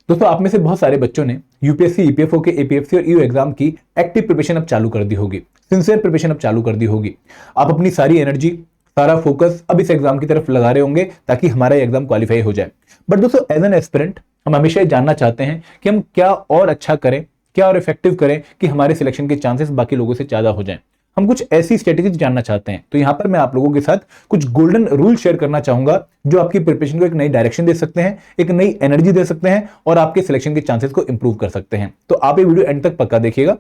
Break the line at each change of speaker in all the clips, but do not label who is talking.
दोस्तों आप में से बहुत सारे बच्चों ने यूपीएससी, ईपीएफओ के एपीएफसी और ईओ एग्जाम की एक्टिव प्रिपरेशन अब चालू कर दी होगी, सिंसियर प्रिपरेशन अब चालू कर दी होगी। आप अपनी सारी एनर्जी, सारा फोकस अब इस एग्जाम की तरफ लगा रहे होंगे ताकि हमारा एग्जाम क्वालिफाई हो जाए। बट दोस्तों एज एन एस्पिरेंट हम हमेशा ये जानना चाहते हैं कि हम क्या और अच्छा करें, क्या और इफेक्टिव करें कि हमारे सिलेक्शन के चांसेस बाकी लोगों से ज्यादा हो जाएं। हम कुछ ऐसी स्ट्रेटेजीज जानना चाहते हैं। तो यहां पर मैं आप लोगों के साथ कुछ गोल्डन रूल शेयर करना चाहूंगा जो आपकी प्रिपरेशन को एक नई डायरेक्शन दे सकते हैं, एक नई एनर्जी दे सकते हैं और आपके सिलेक्शन के चांसेस को इंप्रूव कर सकते हैं। तो आप ये वीडियो एंड तक पक्का देखिएगा।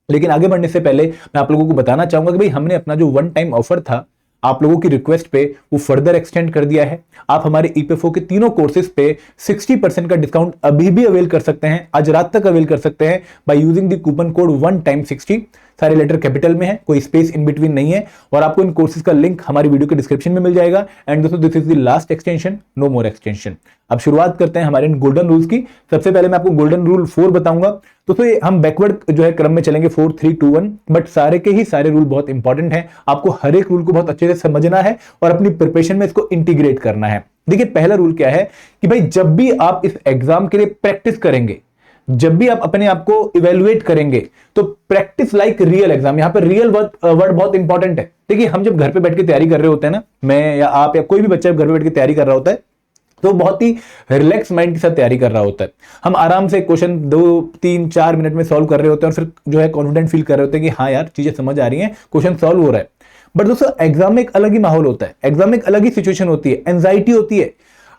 लेकिन आगे बढ़ने से पहले मैं आप लोगों को बताना चाहूंगा कि भाई हमने अपना जो वन टाइम ऑफर था आप लोगों की रिक्वेस्ट पे वो फर्दर एक्सटेंड कर दिया है। आप हमारे ईपीएफओ के तीनों कोर्सेज पे 60% का डिस्काउंट अभी भी अवेल कर सकते हैं, आज रात तक अवेल कर सकते हैं by using the coupon code 1time60। सारे लेटर कैपिटल में है, कोई स्पेस इन बिटवीन नहीं है और आपको इन कोर्सेज का लिंक हमारी वीडियो के डिस्क्रिप्शन में मिल जाएगा। एंड दोस्तों this is the last extension, no more extension. अब शुरुआत करते हैं हमारे इन गोल्डन रूल्स की। सबसे पहले मैं आपको गोल्डन रूल 4 बताऊंगा। दोस्तों ये हम बैकवर्ड जो है क्रम में चलेंगे 4 3 2 1, बट सारे के ही सारे रूल बहुत इंपॉर्टेंट हैं। आपको हर एक रूल को बहुत अच्छे से समझना है और अपनी प्रिपरेशन में इसको इंटीग्रेट करना है। देखिए पहला रूल क्या है कि भाई जब भी आप इस एग्जाम के लिए प्रैक्टिस करेंगे, जब भी आप अपने आप को इवेल्युएट करेंगे तो प्रैक्टिस लाइक रियल एग्जाम। यहां पर रियल वर्ड बहुत इंपॉर्टेंट है। देखिए हम जब घर पे बैठ के तैयारी कर रहे होते हैं ना, मैं या आप या कोई भी बच्चा घर पे बैठ के तैयारी कर रहा होता है तो बहुत ही रिलैक्स माइंड के साथ तैयारी कर रहा होता है। हम आराम से क्वेश्चन 2 3 4 मिनट में सॉल्व कर रहे होते हैं और फिर जो है कॉन्फिडेंट फील कर रहे होते हैं कि हाँ यार चीजें समझ आ रही हैं, क्वेश्चन सॉल्व हो रहा है। बट दोस्तों एग्जाम में एक अलग ही माहौल होता है, एग्जाम में एक अलग ही सिचुएशन होती है, एंजाइटी होती है।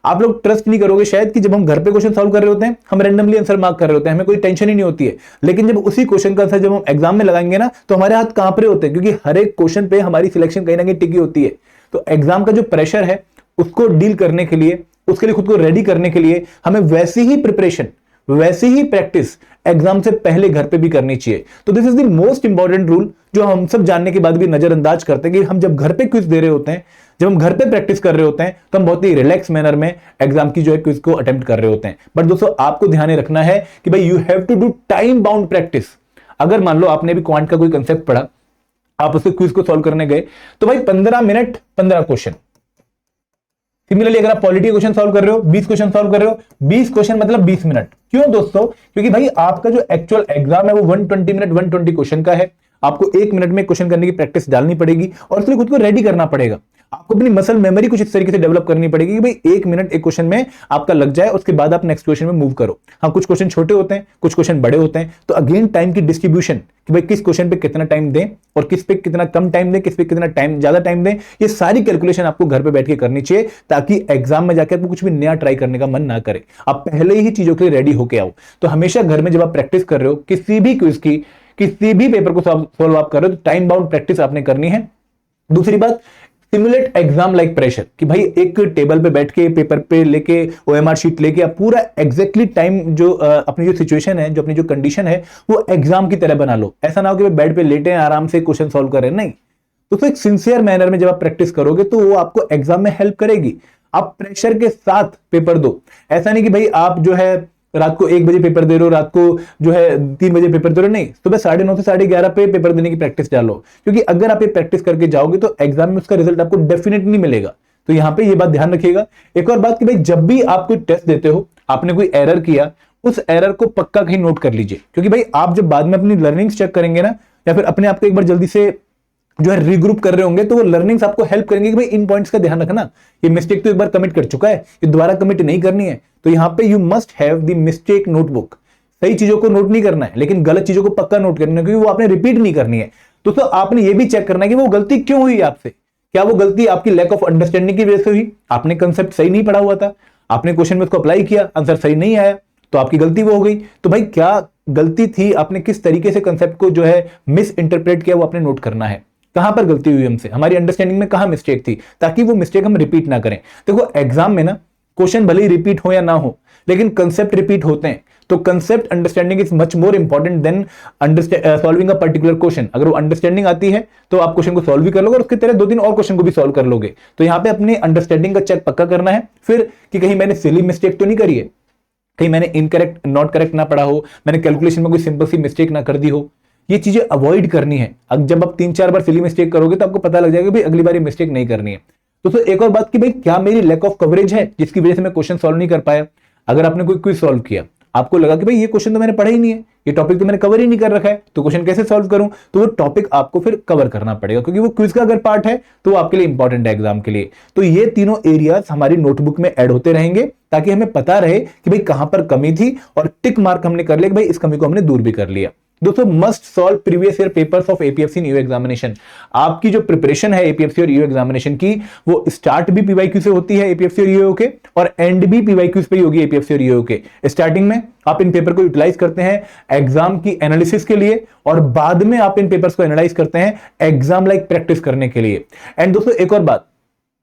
आप लोग ट्रस्ट नहीं करोगे शायद कि जब हम घर पे क्वेश्चन सॉल्व कर रहे होते हैं हम रैंडमली आंसर मार्क कर रहे होते हैं, हमें कोई टेंशन ही नहीं होती है। लेकिन जब उसी क्वेश्चन का आंसर जब हम एग्जाम में लगाएंगे ना तो हमारे हाथ कांप रहे होते हैं, क्योंकि हर एक क्वेश्चन पे हमारी सिलेक्शन कहीं ना कहीं टिकी होती है। तो एग्जाम का जो प्रेशर है उसको डील करने के लिए, उसके लिए खुद को रेडी करने के लिए हमें वैसी ही प्रिपरेशन, वैसी ही प्रैक्टिस एग्जाम से पहले घर पे भी करनी चाहिए। तो this is the most important rule जो हम सब जानने के बाद भी नजरअंदाज करते हैं कि हम जब घर पे क्विज दे रहे होते हैं, जब हम घर पे प्रैक्टिस कर रहे होते हैं तो हम बहुत ही रिलैक्स मैनर में एग्जाम की जो है क्विज को अटेम्प्ट कर रहे होते हैं। बट दोस्तों आपको ध्यान रखना है कि भाई you have to do time bound practice. अगर मान लो आपने भी क्वांट का कोई कंसेप्ट पढ़ा, आप उसके क्विज को सॉल्व करने गए तो भाई 15 मिनट 15 क्वेश्चन। सिमिलरली अगर आप पॉलिटी क्वेश्चन सॉल्व कर रहे हो, 20 क्वेश्चन सॉल्व कर रहे हो, 20 क्वेश्चन मतलब 20 मिनट। क्यों दोस्तों? क्योंकि भाई आपका जो एक्चुअल एग्जाम है वो 120 मिनट 120 क्वेश्चन का है। आपको 1 मिनट में क्वेश्चन करने की प्रैक्टिस डालनी पड़ेगी और उसके लिए खुद को रेडी करना पड़ेगा। आपको अपनी मसल मेमोरी कुछ इस तरीके से डेवलप करनी पड़ेगी कि भाई 1 मिनट एक क्वेश्चन में आपका लग जाए, उसके बाद आप नेक्स्ट क्वेश्चन में मूव करो। हाँ कुछ क्वेश्चन छोटे होते हैं, कुछ क्वेश्चन बड़े होते हैं, तो अगेन टाइम की डिस्ट्रीब्यूशन कि भाई किस क्वेश्चन पे कितना टाइम दें और किस पे कितना कम टाइम दें, किस पे कितना टाइम ज्यादा टाइम दें, ये सारी कैलकुलेशन आपको घर पे बैठ के करनी चाहिए ताकि एग्जाम में जाकर आपको कुछ भी नया ट्राई करने का मन ना करे, आप पहले ही चीजों के लिए रेडी होके आओ। तो हमेशा घर में जब आप प्रैक्टिस कर रहे हो किसी भी क्विज की, किसी भी पेपर को सॉल्व आप कर रहे हो तो टाइम बाउंड प्रैक्टिस आपने करनी है। दूसरी बात, सिमुलेट एग्जाम लाइक प्रेशर कि भाई एक टेबल पे बैठ के पेपर पे लेके ओएमआर शीट लेके आप पूरा एग्जैक्टली टाइम जो अपनी जो सिचुएशन है, जो अपनी जो कंडीशन है वो एग्जाम की तरह बना लो। ऐसा ना हो कि बेड पे लेटे हैं आराम से क्वेश्चन सॉल्व कर रहे हैं, नहीं। तो एक सिंसियर मैनर में जब आप प्रैक्टिस करोगे तो वो आपको एग्जाम में हेल्प करेगी। आप प्रेशर के साथ पेपर दो। ऐसा नहीं कि भाई आप जो है रात को 1 बजे पेपर दे रहे हो, रात को जो है 3 बजे पेपर दे रहे हो, नहीं, सुबह 9:30 से 11:30 पे पेपर देने की प्रैक्टिस डालो। क्योंकि अगर आप ये प्रैक्टिस करके जाओगे तो एग्जाम में उसका रिजल्ट आपको डेफिनेटली मिलेगा। तो यहां पे ये बात ध्यान रखिएगा। एक और बात कि भाई जब भी आप कोई टेस्ट देते हो, आपने कोई एरर किया, उस एरर को पक्का कहीं नोट कर लीजिए। क्योंकि भाई आप जब बाद में अपनी लर्निंग्स चेक करेंगे ना, या फिर अपने आप को एक बार जल्दी से जो है रीग्रुप कर रहे होंगे तो वो लर्निंग्स आपको हेल्प करेंगे कि भाई इन पॉइंट्स का ध्यान रखना, ये मिस्टेक तो एक बार कमिट कर चुका है, ये दोबारा कमिट नहीं करनी है। तो यहां पे you must have the mistake notebook. सही चीजों को नोट नहीं करना है लेकिन गलत चीजों को पक्का नोट करना है, क्योंकि वो आपने रिपीट नहीं करनी है। दोस्तों आपने ये भी चेक करना है कि वो गलती क्यों हुई आपसे। क्या वो गलती आपकी लैक ऑफ अंडरस्टैंडिंग की वजह से हुई? आपने कंसेप्ट सही नहीं पढ़ा हुआ था, आपने क्वेश्चन में उसको अप्लाई किया, आंसर सही नहीं आया, तो आपकी गलती वो हो गई। तो भाई क्या गलती थी, आपने किस तरीके से कंसेप्ट को जो है मिस इंटरप्रेट किया, वो आपने नोट करना है। कहां पर गलती हुई हमसे, हमारी अंडरस्टैंडिंग में कहां मिस्टेक थी, ताकि वो मिस्टेक हम रिपीट ना करें। देखो एग्जाम में ना क्वेश्चन भले ही रिपीट हो या ना हो, लेकिन कंसेप्ट रिपीट होते हैं। तो concept understanding is much more important than solving a particular question. अगर वो अंडरस्टैंडिंग आती है तो आप क्वेश्चन को सॉल्व भी कर लोगे और उसके तरह 2-3 और क्वेश्चन को भी सॉल्व कर लोगे। तो यहां पे अपनी अंडरस्टैंडिंग का चेक पक्का करना है। फिर कि कहीं मैंने सिली मिस्टेक तो नहीं करी है, कहीं मैंने इनकरेक्ट नॉट करेक्ट ना पढ़ा हो, मैंने कैलकुलेशन में कोई सिंपल सी मिस्टेक ना कर दी हो, ये चीजें अवॉइड करनी है। अब जब आप 3-4 बार सिली मिस्टेक करोगे तो आपको पता लग जाएगा भाई अगली बार ये मिस्टेक नहीं करनी है। दोस्तों एक और बात कि भाई क्या मेरी लैक ऑफ कवरेज है जिसकी वजह से मैं क्वेश्चन सॉल्व नहीं कर पाया। अगर आपने कोई क्विज सॉल्व किया आपको लगा कि भाई ये क्वेश्चन तो मैंने पढ़ा ही नहीं है, ये टॉपिक तो मैंने कवर ही नहीं कर रखा है, तो क्वेश्चन कैसे सॉल्व करूं, तो वो टॉपिक आपको फिर कवर करना पड़ेगा, क्योंकि वो क्विज का अगर पार्ट है तो वो आपके लिए इंपॉर्टेंट है एग्जाम के लिए। तो ये तीनों एरियाज हमारी नोटबुक में ऐड होते रहेंगे ताकि हमें पता रहे कि भाई कहां पर कमी थी, और टिक मार्क हमने कर लिया कि भाई इस कमी को हमने दूर भी कर लिया। दोस्तों, must solve previous year papers of APFC in EO examination. आपकी जो प्रिपरेशन है एपीएफसी और ईओ एग्जामिनेशन की, वो स्टार्ट भी पीवाईक्यू से होती है एपीएफसी और ईओ के, और एंड भी पीवाईक्यू पे ही होगी एपीएफसी और ईओ के। स्टार्टिंग में आप इन पेपर को यूटिलाइज करते हैं एग्जाम की एनालिसिस के लिए, और बाद में आप इन पेपर्स को एनालाइज करते हैं एग्जाम लाइक प्रैक्टिस करने के लिए। एंड दोस्तों, एक और बात,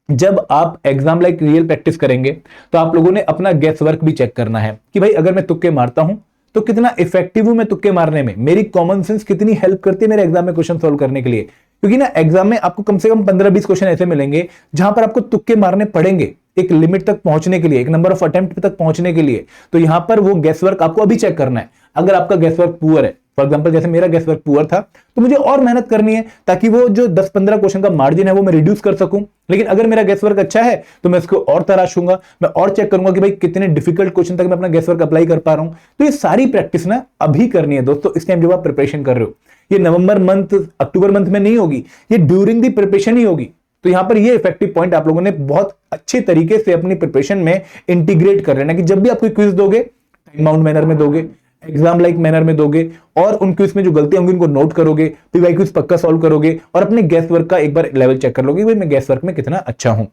जब आप एग्जाम लाइक रियल प्रैक्टिस करेंगे तो आप लोगों ने अपना गेस वर्क भी चेक करना है कि भाई अगर मैं तुक्के मारता हूं तो कितना इफेक्टिव हूं मैं तुक्के मारने में, मेरी कॉमन सेंस कितनी हेल्प करती है मेरे एग्जाम में क्वेश्चन सॉल्व करने के लिए। क्योंकि ना एग्जाम में आपको कम से कम 15-20 क्वेश्चन ऐसे मिलेंगे जहां पर आपको तुक्के मारने पड़ेंगे एक लिमिट तक पहुंचने के लिए, एक नंबर ऑफ अटेम्प्ट तक पहुंचने के लिए। तो यहां पर वो गेस वर्क आपको अभी चेक करना है। अगर आपका गेस वर्क पुअर है, फॉर एग्जांपल जैसे मेरा गेस वर्क पुअर था, तो मुझे और मेहनत करनी है ताकि वो जो 10-15 क्वेश्चन का मार्जिन है वो मैं रिड्यूस कर सकूं। लेकिन अगर मेरा गेस वर्क अच्छा है तो मैं इसको और तराशूंगा, मैं और चेक करूंगा कि भाई कितने डिफिकल्ट क्वेश्चन तक मैं अपना गेस वर्क अप्लाई कर पा रहा हूं। तो ये सारी प्रैक्टिस ना अभी करनी है दोस्तों, इस टाइम जब आप प्रिपरेशन कर रहे हो। ये नवंबर मंथ, अक्टूबर मंथ में नहीं होगी, ये ड्यूरिंग दी प्रिपरेशन ही होगी। तो यहां पर ये इफेक्टिव पॉइंट आप लोगों ने बहुत अच्छे तरीके से अपनी प्रिपरेशन में इंटीग्रेट कर लेना कि जब भी आप कोई क्विज दोगे, टाइम बाउंड मैनर में दोगे, एग्जाम लाइक मैनर में दोगे, और उन क्विज में जो गलतियां होंगी उनको नोट करोगे, पीवाई क्विज पक्का सॉल्व करोगे, और अपने गेस वर्क का एक बार लेवल चेक कर लोगे भाई मैं गेस वर्क में कितना अच्छा हूं।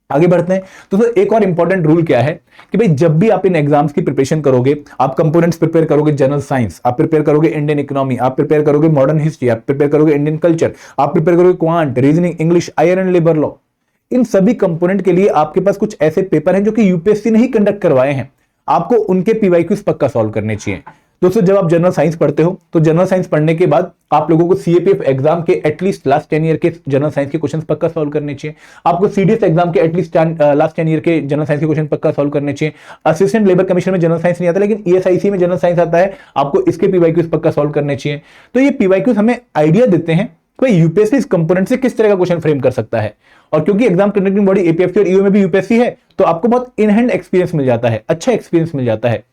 आगे बढ़ते हैं। तो एक और इंपॉर्टेंट रूल क्या है कि भाई जब भी आप इन एग्जाम्स की प्रिपरेशन करोगे, आप कंपोनेंट्स प्रिपेयर करोगे, जनरल साइंस आप प्रिपेयर करोगे, इंडियन इकोनॉमी आप प्रिपेयर करोगे, मॉडर्न हिस्ट्री आप प्रिपेयर करोगे, इंडियन कल्चर आप प्रिपेयर करोगे, quant, reasoning, English, IR and labour law, इन सभी कंपोनेंट के लिए आपके पास कुछ ऐसे पेपर हैं जो कि यूपीएससी ने ही कंडक्ट करवाए हैं। आपको उनके पीवाईक्यूज पक्का सॉल्व करने चाहिए। दोस्तों, जब आप जनरल साइंस पढ़ते हो तो जनरल साइंस पढ़ने के बाद आप लोगों को सीएपीएफ एग्जाम के एटलीस्ट लास्ट 10 ईयर के जनरल साइंस के क्वेश्चंस पक्का सॉल्व करने चाहिए। आपको सीडीएस एग्जाम के एटलीस्ट लास्ट 10 ईयर के जनरल साइंस के क्वेश्चन पक्का सॉल्व करने चाहिए। असिस्टेंट लेबर कमीशन में जनरल साइंस नहीं आता, लेकिन ईएसआईसी में जनरल साइंस आता है, आपको इसके पीवाईक्यूज पक्का सॉल्व करने चाहिए। तो ये पीवाईक्यूज हमें आइडिया देते हैं कि यूपीएससी इस कंपोनेंट से किस तरह का क्वेश्चन फ्रेम कर सकता है। और क्योंकि एग्जाम कंडक्टिंग बॉडी एपीएफसी और ईओ में भी यूपीएससी है, तो आपको बहुत इन हैंड एक्सपीरियंस मिल जाता है, अच्छा एक्सपीरियंस मिल जाता है।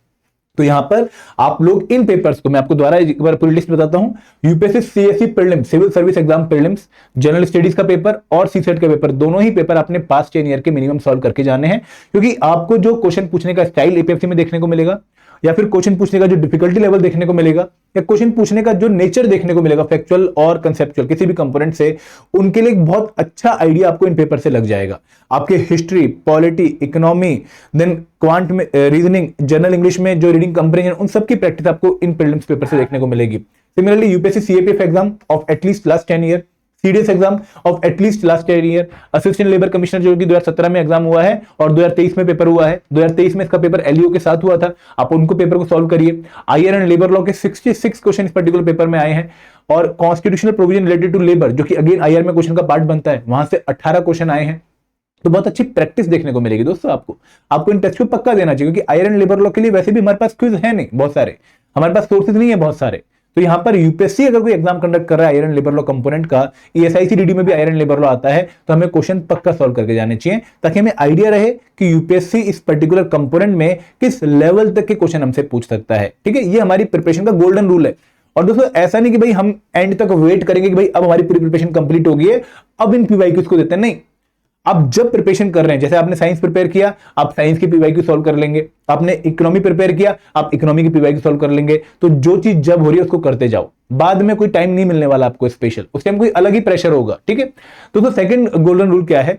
तो यहां पर आप लोग इन पेपर्स को, मैं आपको दोबारा एक बार पूरी लिस्ट बताता हूं, UPSC CSC prelims, civil service exam prelims, general studies का पेपर और सीसेट का पेपर, दोनों ही पेपर आपने पास्ट 10 ईयर के मिनिमम सॉल्व करके जाने हैं। क्योंकि आपको जो क्वेश्चन पूछने का स्टाइल एपीएफसी में देखने को मिलेगा, या फिर क्वेश्चन पूछने का जो डिफिकल्टी लेवल देखने को मिलेगा, या क्वेश्चन पूछने का जो नेचर देखने को मिलेगा, फैक्चुअल और कंसेप्चुअल किसी भी कंपोनेंट से, उनके लिए एक बहुत अच्छा आइडिया आपको इन पेपर से लग जाएगा। आपके history, polity, economy, then quant में रीजनिंग, जनरल इंग्लिश में जो रीडिंग कंप्रीहेंशन, उन सब की प्रैक्टिस आपको इन प्रीलिम्स पेपर से देखने को मिलेगी। Similarly UPSC CAPF exam of at least last 10 year, CDS exam of at least last 10 year, assistant labour commissioner जो कि 2017 में एग्जाम हुआ है और 2023 में पेपर हुआ है, 2023 में इसका पेपर एलईओ के साथ हुआ था, आप उनको पेपर को सॉल्व करिए। आईआर एंड लेबर लॉ के 66 क्वेश्चन इस पर्टिकुलर पेपर में आए हैं, और constitutional provision related to labour जो कि अगेन आईआर में क्वेश्चन का पार्ट बनता है, वहां से 18 क्वेश्चन आए हैं। तो बहुत अच्छी प्रैक्टिस देखने को मिलेगी दोस्तों आपको इन टेस्ट को पक्का देना चाहिए, क्योंकि आयरन लेबर लॉ के लिए वैसे भी हमारे पास क्विज है नहीं बहुत सारे, हमारे पास सोर्सेज नहीं है बहुत सारे। तो यहां पर यूपीएससी अगर कोई एग्जाम कंडक्ट कर रहा है आयरन लेबर लॉ कंपोनेंट का, ईएसआईसी डीडी में भी आयरन लेबर लॉ आता है, तो हमें क्वेश्चन पक्का सॉल्व करके जाने चाहिए, ताकि हमें आइडिया रहे कि यूपीएससी इस पर्टिकुलर कंपोनेंट में किस लेवल तक के क्वेश्चन हमसे पूछ सकता है। ठीक है, ये हमारी प्रिपरेशन का गोल्डन रूल है। और दोस्तों, ऐसा नहीं कि भाई हम एंड तक वेट करेंगे कि भाई अब हमारी पूरी प्रिपरेशन कंप्लीट हो गई है, अब इन पीवाईक्यूज को देते हैं, नहीं। आप जब प्रिपरेशन कर रहे हैं, जैसे आपने साइंस प्रिपेयर किया, आप साइंस की पीवाईक्यू सॉल्व कर लेंगे, आपने इकोनॉमी प्रिपेयर किया, आप इकोनॉमी की पीवाईक्यू सॉल्व कर लेंगे। तो जो चीज जब हो रही है उसको करते जाओ, बाद में कोई टाइम नहीं मिलने वाला आपको स्पेशल, उस टाइम कोई अलग ही प्रेशर होगा। ठीक है, तो सेकंड गोल्डन रूल क्या है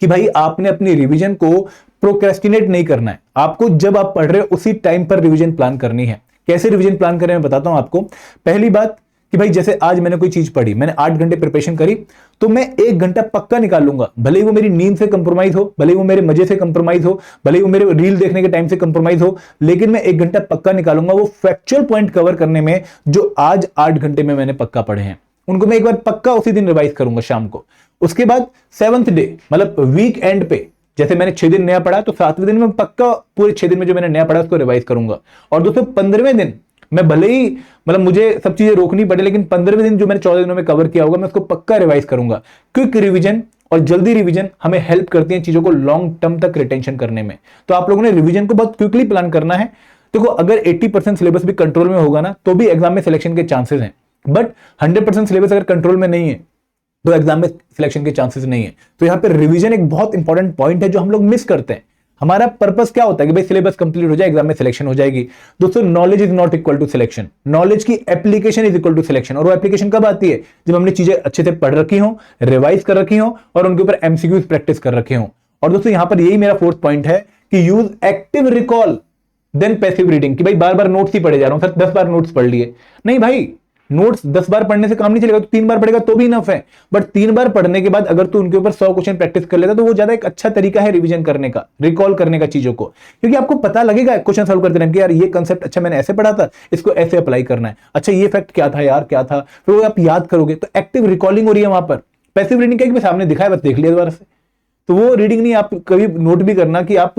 कि भाई आपने अपनी रिवीजन को प्रोक्रेस्टिनेट नहीं करना है। आपको जब आप पढ़ रहे हो उसी टाइम पर रिवीजन प्लान करनी है। कैसे रिवीजन प्लान करें मैं बताता हूं आपको। पहली बात कि भाई जैसे आज मैंने कोई चीज पढ़ी, मैंने 8 घंटे प्रिपरेशन करी, तो मैं 1 घंटा पक्का निकालूंगा, भले ही वो मेरी नींद से कंप्रोमाइज हो, भले ही वो मेरे मजे से कंप्रोमाइज हो, भले ही वो मेरे रील देखने के टाइम से कंप्रोमाइज हो, लेकिन मैं 1 घंटा पक्का निकालूंगा वो फैक्चुअल पॉइंट कवर करने में जो आज 8 घंटे में मैंने पक्का पढ़े हैं, उनको मैं एक बार पक्का उसी दिन रिवाइज करूंगा शाम को। उसके बाद 7th डे मतलब वीक एंड पे, जैसे मैंने 6 दिन नया पढ़ा तो 7वें दिन में पक्का पूरे 6 दिन में जो मैंने नया पढ़ा उसको रिवाइज करूंगा। और दोस्तों 15वें दिन मैं भले ही मतलब मुझे सब चीजें रोकनी पड़े, लेकिन 15वें दिन जो मैंने 14 दिनों में कवर किया होगा मैं उसको पक्का रिवाइज करूंगा। क्विक रिवीजन और जल्दी रिवीजन हमें हेल्प करती है चीजों को लॉन्ग टर्म तक रिटेंशन करने में। तो आप लोगों ने रिवीजन को बहुत क्विकली प्लान करना है। देखो अगर 80% सिलेबस भी कंट्रोल में होगा ना तो भी एग्जाम में सिलेक्शन के चांसेस हैं, बट 100% सिलेबस अगर कंट्रोल में नहीं है तो एग्जाम में सिलेक्शन के चांसेस नहीं है। तो यहां पे रिवीजन एक बहुत इंपॉर्टेंट पॉइंट है जो हम लोग मिस करते हैं। हमारा पर्पस क्या होता है कि भाई सिलेबस कंप्लीट हो जाए, एग्जाम में सिलेक्शन हो जाएगी। दोस्तों knowledge is not equal to selection, knowledge की application is equal to selection. और वो एप्लीकेशन कब आती है? जब हमने चीजें अच्छे से पढ़ रखी हो, रिवाइज कर रखी हो और उनके ऊपर एमसीक्यूज प्रैक्टिस कर रखे हो। और दोस्तों यहां पर यही मेरा फोर्थ पॉइंट है कि use active recall than passive reading. कि भाई बार बार नोट्स ही पढ़े जा रहा हूं सर, 10 बार नोट्स पढ़ लिए। नहीं भाई, नोट्स 10 बार पढ़ने से काम नहीं चलेगा, तो 3 बार पढ़ेगा तो भी इनफ है। बट 3 बार पढ़ने के बाद अगर तू उनके ऊपर 100 क्वेश्चन प्रैक्टिस कर लेता तो वो ज्यादा एक अच्छा तरीका है रिवीजन करने का, रिकॉल करने का चीजों को। क्योंकि आपको पता लगेगा क्वेश्चन सॉल्व करते रहें कि यार ये कंसेप्ट अच्छा मैंने ऐसे पढ़ा था, इसको ऐसे अप्लाई करना है, अच्छा ये फैक्ट क्या था यार, क्या था, फिर वो आप याद करोगे। तो एक्टिव रिकॉलिंग हो रही है वहां पर। पैसिव रीडिंग क्या, सामने दिखाया बस देख लिया दोबारा से, तो वो रीडिंग नहीं। आप कभी नोट भी करना कि आप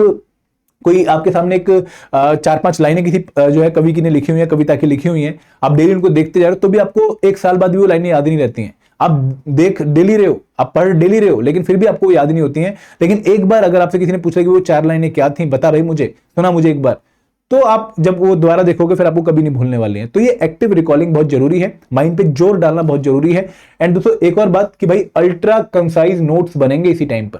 कोई आपके सामने एक 4-5 लाइनें किसी जो है कवि की ने लिखी हुई है, कविता की लिखी हुई हैं, आप डेली उनको देखते जा रहे हो तो भी आपको 1 साल बाद भी वो लाइनें याद नहीं रहती हैं। आप देख डेली रहे हो, आप पढ़ डेली रहे हो, लेकिन फिर भी आपको याद नहीं होती हैं। लेकिन एक बार अगर आपसे किसी ने पूछा कि वो 4 लाइनें क्या थी, बता भाई मुझे, सुना मुझे एक बार, तो आप जब वो दोबारा देखोगे फिर आपको कभी नहीं भूलने वाले हैं। तो ये एक्टिव रिकॉलिंग बहुत जरूरी है, माइंड पे जोर डालना बहुत जरूरी है। एंड दोस्तों एक और बात कि भाई अल्ट्रा कंसाइज नोट्स बनेंगे इसी टाइम पर।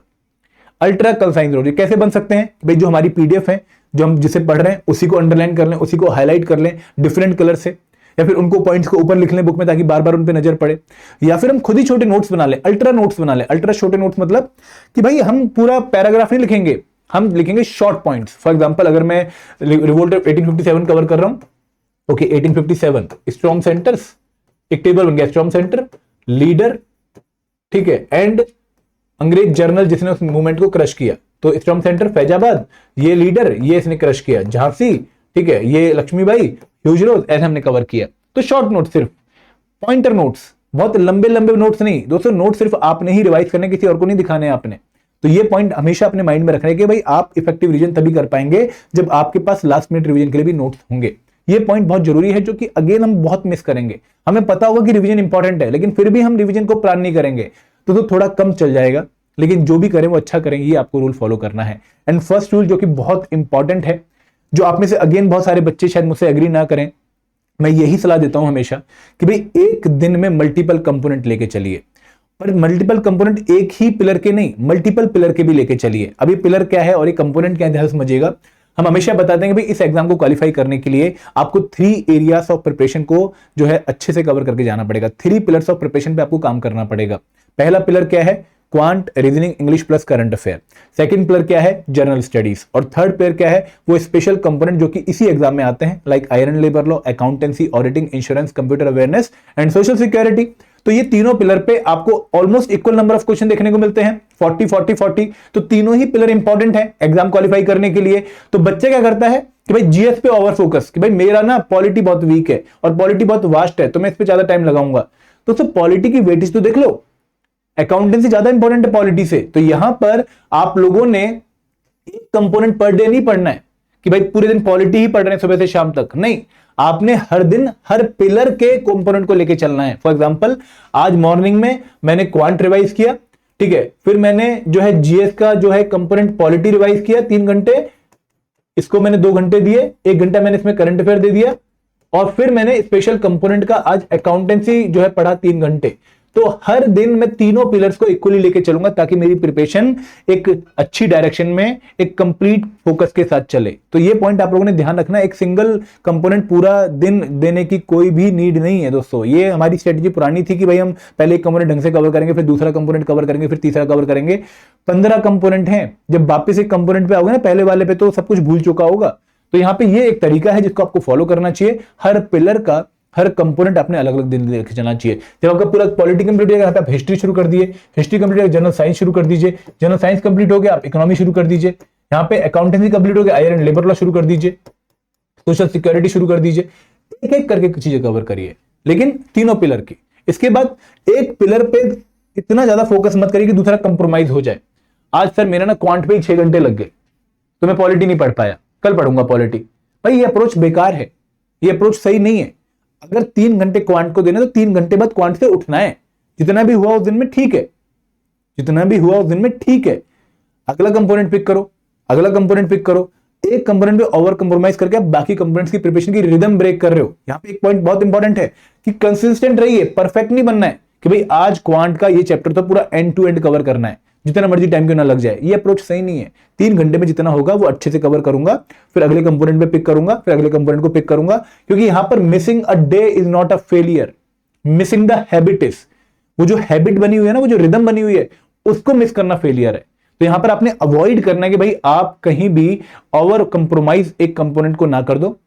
अल्ट्रा कंसाइज नोट कैसे बन सकते हैं? भाई जो हमारी पीडीएफ है, जो हम जिसे पढ़ रहे हैं उसी को अंडरलाइन कर लें, उसी को हाईलाइट कर लें डिफरेंट कलर से, या फिर उनको पॉइंट्स को ऊपर लिख लें बुक में ताकि बार बार उन पे नजर पड़े, या फिर हम खुद ही छोटे नोट्स बना लें, अल्ट्रा नोट्स बना लें। अल्ट्रा छोटे नोट्स मतलब कि भाई हम पूरा पैराग्राफ नहीं लिखेंगे, हम लिखेंगे शॉर्ट पॉइंट्स। फॉर एग्जांपल अगर मैं रिवोल्ट 1857 कवर कर रहा हूं, ओके 1857 स्ट्रॉन्ग सेंटर्स, एक टेबल बन गया, स्ट्रॉन्ग सेंटर, लीडर, ठीक है, एंड अंग्रेज जर्नल जिसने उस मूवमेंट को क्रश किया। तो स्ट्रॉन्ग सेंटर फैजाबाद, ये लीडर, ये इसने क्रश किया, झांसी, ठीक है, ये लक्ष्मीबाई, ह्यूज रोज, ऐसे हमने कवर किया। तो शॉर्ट नोट, सिर्फ पॉइंटर नोट्स, बहुत लंबे लंबे नोट्स नहीं। दोस्तों नोट सिर्फ आपने ही रिवाइज करने, किसी और को नहीं दिखाने आपने। तो ये पॉइंट हमेशा अपने माइंड में रखने के भाई आप इफेक्टिव रिवीजन तभी कर पाएंगे जब आपके पास लास्ट मिनट रिवीजन के लिए भी नोट्स होंगे। ये पॉइंट बहुत जरूरी है जो कि अगेन हम बहुत मिस करेंगे। हमें पता होगा कि रिवीजन इंपॉर्टेंट है, लेकिन फिर भी हम रिवीजन को प्लान नहीं करेंगे तो थोड़ा कम चल जाएगा। लेकिन जो भी करें वो अच्छा करेंगे, ये आपको रूल फॉलो करना है। एंड फर्स्ट रूल जो कि बहुत इंपॉर्टेंट है, जो आप में से अगेन बहुत सारे बच्चे शायद मुझसे एग्री ना करें, मैं यही सलाह देता हूं हमेशा कि भाई एक दिन में मल्टीपल कंपोनेंट लेके चलिए। पर मल्टीपल कंपोनेंट एक ही पिलर के नहीं, मल्टीपल पिलर के भी लेके चलिए। अभी पिलर क्या है और एक कंपोनेंट क्या है ध्यान समझिएगा। हम हमेशा बताते हैं कि भाई इस एग्जाम को क्वालिफाई करने के लिए आपको 3 एरियाज ऑफ प्रिपरेशन को जो है अच्छे से कवर करके जाना पड़ेगा। 3 पिलर्स ऑफ प्रिपरेशन पे आपको काम करना पड़ेगा। पहला पिलर क्या है? Quant, reasoning, English plus current affair. Second pillar क्या है? General studies. और थर्ड पिलर क्या है? वो स्पेशल कंपोनेंट जो कि इसी एग्जाम में आते हैं, like iron labour law, accountancy, auditing, insurance, computer awareness and social security. तो ये तीनों पिलर पे आपको almost equal number of question देखने को मिलते हैं, 40 40 40। तो तीनों ही पिलर इंपॉर्टेंट है एग्जाम क्वालिफाई करने के लिए। तो बच्चे क्या करता है कि भाई जीएस पे ओवर फोकस, कि भाई मेरा ना पॉलिटी बहुत वीक है और पॉलिटी बहुत वास्ट है तो मैं इस पे ज्यादा टाइम लगाऊंगा। तो पॉलिटी की वेटेज तो देख लो, अकाउंटेंसी ज्यादा इंपॉर्टेंट है पॉलिटी से। तो यहां पर आप लोगों ने एक कंपोनेंट पर डे नहीं पढ़ना है कि भाई पूरे दिन पॉलिटी ही पढ़ रहे हैं सुबह से शाम तक, नहीं। आपने हर दिन हर पिलर के कंपोनेंट को लेके चलना है। फॉर एग्जांपल आज मॉर्निंग में मैंने क्वांट रिवाइज किया, ठीक है, फिर मैंने जो है जीएस का जो है कंपोनेंट पॉलिटी रिवाइज किया 3 घंटे, इसको मैंने 2 घंटे दिए, 1 घंटा मैंने इसमें करंट अफेयर दे दिया, और फिर मैंने स्पेशल कंपोनेंट का आज अकाउंटेंसी जो है पढ़ा 3 घंटे। तो हर दिन मैं तीनों पिलर्स को इक्वली लेके चलूंगा ताकि मेरी प्रिपरेशन एक अच्छी डायरेक्शन में एक कंप्लीट फोकस के साथ चले। तो ये पॉइंट आप लोगों ने ध्यान रखना। एक सिंगल कंपोनेंट पूरा दिन देने की कोई भी नीड नहीं है दोस्तों। ये हमारी स्ट्रेटजी पुरानी थी कि भाई हम पहले एक कंपोनेंट ढंग से कवर करेंगे, फिर दूसरा कंपोनेंट कवर करेंगे, फिर तीसरा कवर करेंगे। 15 कंपोनेंट हैं। जब वापस एक कंपोनेंट पे आओगे ना, पहले वाले पे तो सब कुछ भूल चुका होगा। तो यहाँ पे ये एक तरीका है जिसको आपको फॉलो करना चाहिए। हर पिलर का हर कंपोनेंट आपने अलग अलग दिन लेके चलना चाहिए। जब आपका पूरा पॉलिटी कंप्लीट हो गया, आप हिस्ट्री शुरू कर दिए, हिस्ट्री कंप्लीट हो गया, जनरल साइंस शुरू कर दीजिए, जनरल साइंस कंप्लीट हो गया, आप इकोनॉमी शुरू कर दीजिए, यहाँ पे अकाउंटेंसी कंप्लीट हो गया, आयरन लेबर लॉ शुरू कर दीजिए, सोशल सिक्योरिटी शुरू कर दीजिए। एक एक करके चीजें कवर करिए, लेकिन तीनों पिलर की। इसके बाद एक पिलर पे इतना ज्यादा फोकस मत करिए कि दूसरा कंप्रोमाइज हो जाए। आज सर मेरा ना क्वांट पे ही 6 घंटे लग गए तो मैं पॉलिटी नहीं पढ़ पाया, कल पढ़ूंगा पॉलिटी। भाई ये अप्रोच बेकार है, ये अप्रोच सही नहीं है। अगर 3 घंटे क्वांट को देने तो 3 घंटे बाद क्वांट से उठना है। जितना भी हुआ उस दिन में ठीक है, जितना भी हुआ उस दिन में ठीक है। अगला कंपोनेंट पिक करो, अगला कंपोनेंट पिक करो। एक कंपोनेंट पे ओवर कंप्रोमाइज करके आप बाकी कंपोनेंट्स की प्रिपरेशन की रिदम ब्रेक कर रहे हो। यहां पे एक पॉइंट बहुत इंपॉर्टेंट है कि कंसिस्टेंट रहिए, परफेक्ट नहीं बनना है कि भाई आज क्वांट का ये चैप्टर तो पूरा एंड टू एंड कवर करना है, जितना मर्जी टाइम क्यों ना लग जाए। ये अप्रोच सही नहीं है। 3 घंटे में जितना होगा वो अच्छे से कवर करूंगा, फिर अगले कंपोनेंट पे पिक करूंगा, फिर अगले कंपोनेंट को पिक करूंगा, क्योंकि यहां पर missing a day is not a failure, missing the habit is. वो जो हैबिट बनी हुई है ना, वो जो रिदम बनी हुई है, उसको मिस करना फेलियर है। तो यहां पर आपने अवॉइड करना है कि भाई आप कहीं भी ओवर कंप्रोमाइज एक कंपोनेंट को ना कर दो,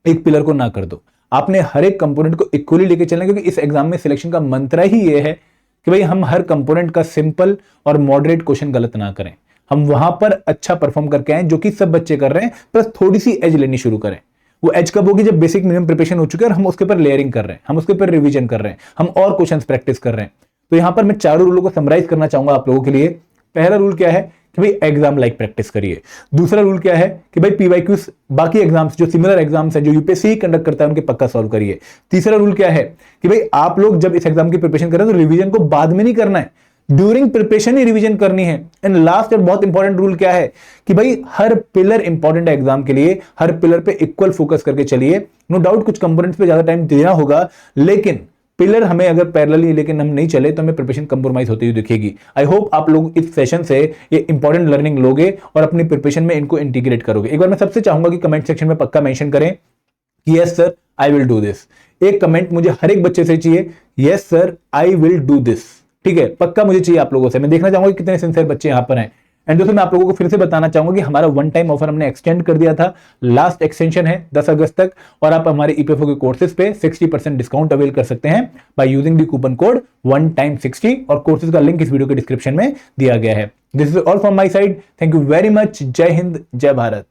एक पिलर को ना कर दो। आपने हर एक कंपोनेंट को इक्वली लेके चलना है, क्योंकि इस एग्जाम में सिलेक्शन का मंत्र ही ये है कि भाई हम हर कंपोनेंट का सिंपल और मॉडरेट क्वेश्चन गलत ना करें। हम वहां पर अच्छा परफॉर्म करके आए जो कि सब बच्चे कर रहे हैं, प्लस थोड़ी सी एज लेनी शुरू करें। वो एज कब होगी? जब बेसिक मिनिमम प्रिपरेशन हो चुके हैं और हम उसके ऊपर लेयरिंग कर रहे हैं, हम उसके ऊपर रिवीजन कर रहे हैं, हम और क्वेश्चन प्रैक्टिस कर रहे हैं। तो यहां पर मैं चारों रूलों को समराइज करना चाहूंगा आप लोगों के लिए। पहला रूल क्या है कि भाई एग्जाम लाइक प्रैक्टिस करिए। दूसरा रूल क्या है कि भाई पीवाईक्यूज बाकी एग्जाम्स जो सिमिलर एग्जाम्स है जो यूपीएससी कंडक्ट करता है उनके पक्का सॉल्व करिए। तीसरा रूल क्या है कि भाई आप लोग जब इस एग्जाम की प्रिपरेशन करें तो रिवीजन को बाद में नहीं करना है, ड्यूरिंग प्रिपरेशन ही रिवीजन करनी है। एंड लास्ट और बहुत इंपॉर्टेंट रूल क्या है कि भाई हर पिलर इंपॉर्टेंट है एग्जाम के लिए, हर पिलर पे इक्वल फोकस करके चलिए। नो डाउट कुछ कंपोनेंट्स पे ज्यादा टाइम देना होगा, लेकिन पिलर हमें अगर पैरेलली लेकिन हम नहीं चले तो हमें प्रिपरेशन कंप्रोमाइज होती हुई दिखेगी। आई होप आप लोग इस सेशन से ये इंपॉर्टेंट लर्निंग लोगे और अपनी प्रिपरेशन में इनको इंटीग्रेट करोगे। एक बार मैं सबसे चाहूंगा कि कमेंट सेक्शन में पक्का मेंशन करें कि yes sir I will do this. एक कमेंट मुझे हर एक बच्चे से चाहिए, yes sir I will do this. ठीक है, पक्का मुझे चाहिए आप लोगों से। मैं देखना चाहूंगा कि कितने सिंसियर बच्चे यहां पर हैं। एंड दोस्तों मैं आप लोगों को फिर से बताना चाहूंगा कि हमारा वन टाइम ऑफर हमने एक्सटेंड कर दिया था। लास्ट एक्सटेंशन है 10 अगस्त तक, और आप हमारे ईपीएफओ के कोर्सेज पे 60% डिस्काउंट अवेल कर सकते हैं by using the coupon code one time 60, और कोर्सेज का लिंक इस वीडियो के डिस्क्रिप्शन में दिया गया है। This is all from my side. Thank you very much. जय हिंद, जय भारत।